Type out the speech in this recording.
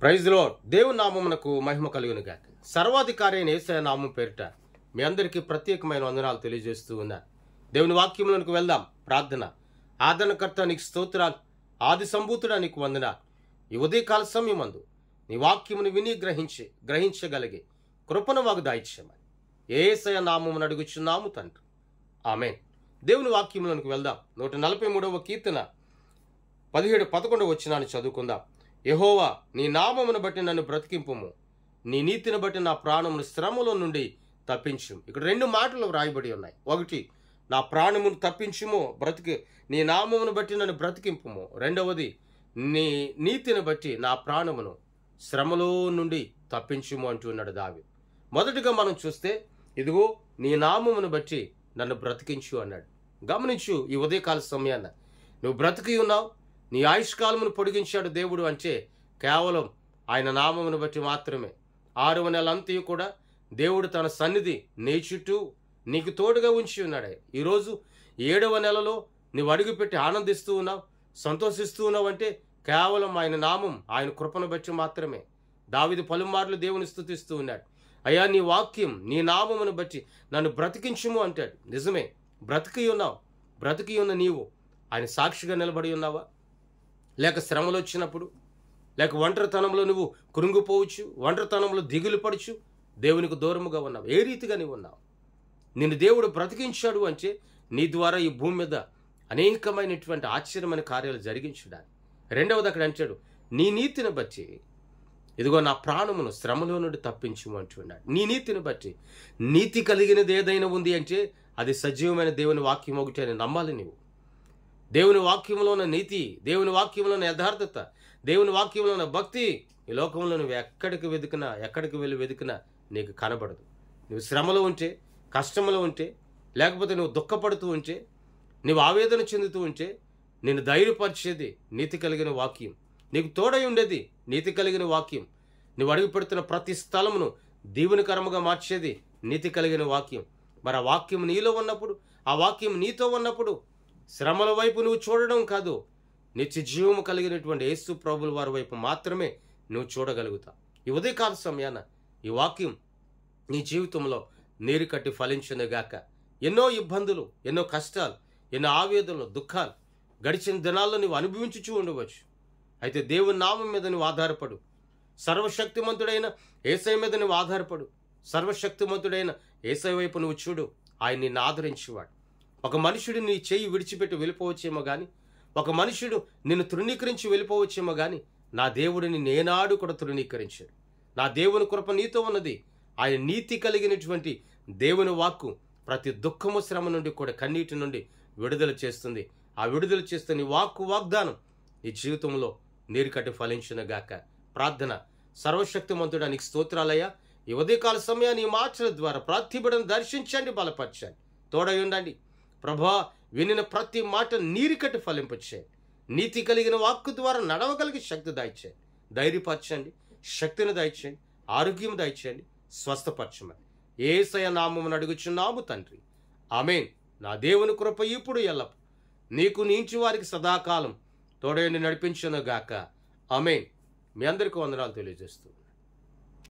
Praise lord. దేవుని నామమునకు మహిమ కలుగును గాక. సర్వాధికారి అయిన యేసయ్య నామం పేరిట మీ అందరికీ ప్రత్యేకమైన వందనాలు తెలియజేస్తూ ఉన్నాను. దేవుని వాక్యంలోనికి వెళ్దాం. ప్రార్థన. ఆదరణకర్త నీకు స్తోత్రాలు, ఆది సంభూతుడా నీకు వందనాలు. ఈ ఉదయకాల సమయమందు నీ వాక్యమును విని గ్రహించగలిగే కృపను మాకు దాయిచ్చామని యేసయ్య నామమును అడుగుచున్నాము తండ్రి. ఆమేన్. దేవుని వాక్యంలోనికి వెళ్దాం. 143వ కీర్తన 17-11 వచనాన్ని చదువుకుందాం. యెహోవా, నీ నామమును బట్టి నన్ను బ్రతికింపుము, నీ నీతిని బట్టి నా ప్రాణమును శ్రమలో నుండి తప్పించు. ఇక్కడ రెండు మాటలు వ్రాయబడి ఉన్నాయి. ఒకటి, నా ప్రాణమును తప్పించుము, నీ నామమును బట్టి నన్ను బ్రతికింపుము. రెండవది, నీ నీతిని బట్టి నా ప్రాణమును శ్రమలో నుండి తప్పించుము అంటున్నాడు దావీదు. మొదటిగా మనం చూస్తే, ఇదిగో నీ నామమును బట్టి నన్ను బ్రతికించు అన్నాడు. గమనించు, ఈ ఉదయకాల సమయాన నువ్వు బ్రతికి ఉన్నావు. నీ ఆయుష్కాలమును పొడిగించాడు దేవుడు అంటే కేవలం ఆయన నామమును బట్టి మాత్రమే. 6వ నెలంతయు కూడా దేవుడు తన సన్నిధి నీ చుట్టూ నీకు తోడుగా ఉంచి ఉన్నాడే. ఈరోజు 7వ నెలలో నువ్వు అడుగుపెట్టి ఆనందిస్తూ ఉన్నావు, సంతోషిస్తూ ఉన్నావు అంటే కేవలం ఆయన నామం, ఆయన కృపను బట్టి మాత్రమే. దావీదు పలుమార్లు దేవుని స్తుతిస్తూ ఉన్నాడు. అయ్యా, నీ వాక్యం, నీ నామమును బట్టి నన్ను బ్రతికించుము అంటాడు. నిజమే, బ్రతికి ఉన్నావు. బ్రతికి ఉన్న నీవు ఆయన సాక్షిగా నిలబడి ఉన్నావా? లేక శ్రమలు వచ్చినప్పుడు, లేక ఒంటరితనంలో నువ్వు కృంగిపోవచ్చు, ఒంటరితనంలో దిగులు పడుచు దేవునికి దూరముగా ఉన్నావు. ఏ రీతిగా నీవు ఉన్నావు? నిన్ను దేవుడు బ్రతికించాడు అంటే నీ ద్వారా ఈ భూమి మీద అనేకమైనటువంటి ఆశ్చర్యమైన కార్యాలు జరిగించడానికి. రెండవది అక్కడ అంటాడు, నీ నీతిని బట్టి ఇదిగో నా ప్రాణమును శ్రమలో నుండి తప్పించు అంటున్నాడు. నీ నీతిని బట్టి. నీతి కలిగినది ఏదైనా ఉంది అంటే అది సజీవమైన దేవుని వాక్యం ఒకటి అని నమ్మాలి నీవు. దేవుని వాక్యంలో ఉన్న నీతి, దేవుని వాక్యంలో ఉన్న యథార్థత, దేవుని వాక్యంలో ఉన్న భక్తి ఈ లోకంలో నువ్వు ఎక్కడికి వెళ్ళి వెతికినా నీకు కనబడదు. నువ్వు శ్రమలో ఉంటే, కష్టంలో ఉంటే, లేకపోతే నువ్వు దుఃఖపడుతూ ఉంటే, నువ్వు ఆవేదన చెందుతూ ఉంటే నిన్ను ధైర్యపరిచేది నీతి కలిగిన వాక్యం. నీకు తోడై ఉండేది నీతి కలిగిన వాక్యం. నువ్వు అడుగు పెడుతున్న ప్రతి స్థలమును దీవెనకరముగా మార్చేది నీతి కలిగిన వాక్యం. మరి ఆ వాక్యం నీలో ఉన్నప్పుడు, ఆ వాక్యం నీతో ఉన్నప్పుడు శ్రమల వైపు నువ్వు చూడడం కాదు, నిత్య జీవము కలిగినటువంటి యేసు ప్రభుల వారి వైపు మాత్రమే నువ్వు చూడగలుగుతావు. ఈ ఉదయకాల సమయాన ఈ వాక్యం నీ జీవితంలో నీరు కట్టి ఫలించునుగాక. ఎన్నో ఇబ్బందులు, ఎన్నో కష్టాలు, ఎన్నో ఆవేదనలు, దుఃఖాలు గడిచిన దినాల్లో నువ్వు అనుభవించుచూ ఉండవచ్చు. అయితే దేవుని నామం మీద నువ్వు ఆధారపడు. సర్వశక్తిమంతుడైన యేసయ్య మీద నువ్వు ఆధారపడు. సర్వశక్తిమంతుడైన యేసయ్య వైపు నువ్వు చూడు. ఆయన నిన్ను ఆదరించేవాడు. ఒక మనుషుడు నీ చేయి విడిచిపెట్టి వెళ్ళిపోవచ్చేమో కానీ, ఒక మనుషుడు నిన్ను తృణీకరించి వెళ్ళిపోవచ్చేమో కానీ, నా దేవుడు నిన్ను ఏనాడు కూడా తృణీకరించాడు. నా దేవుని కృప నీతో ఉన్నది. ఆయన నీతి కలిగినటువంటి దేవుని వాక్కు ప్రతి దుఃఖము, శ్రమ నుండి కూడా, కన్నీటి నుండి విడుదల చేస్తుంది. ఆ విడుదల చేస్తే నీ వాగ్దానం నీ జీవితంలో నీరు కట్టి ఫలించునుగాక. ప్రార్థన. సర్వశక్తిమంతుడా నీకు స్తోత్రాలయ్యా. ఈ ఉదయకాల సమయాన్ని ఈ మాటల ద్వారా ప్రార్థిబడను దర్శించండి, బలపరచండి, తోడై ఉండండి ప్రభా. వినిన ప్రతి మాట నీరు కట్టి ఫలింపచేయండి. నీతి కలిగిన వాక్కు ద్వారా నడవగలిగే శక్తి దాయిచేయండి, ధైర్యపరచండి, శక్తిని దాయిచేయండి, ఆరోగ్యం దాయిచేయండి, స్వస్థపరచమని యేసయ్య నామమున అడుగుచున్నాము తండ్రి. ఆమేన్. నా దేవుని కృప ఇప్పుడు ఎల్లప్పుడు నీకు, నీ ఇంటి వారికి సదాకాలం తోడైండి నడిపించునుగాక. ఆమేన్. మీ అందరికీ వందనాలు తెలియజేస్తూ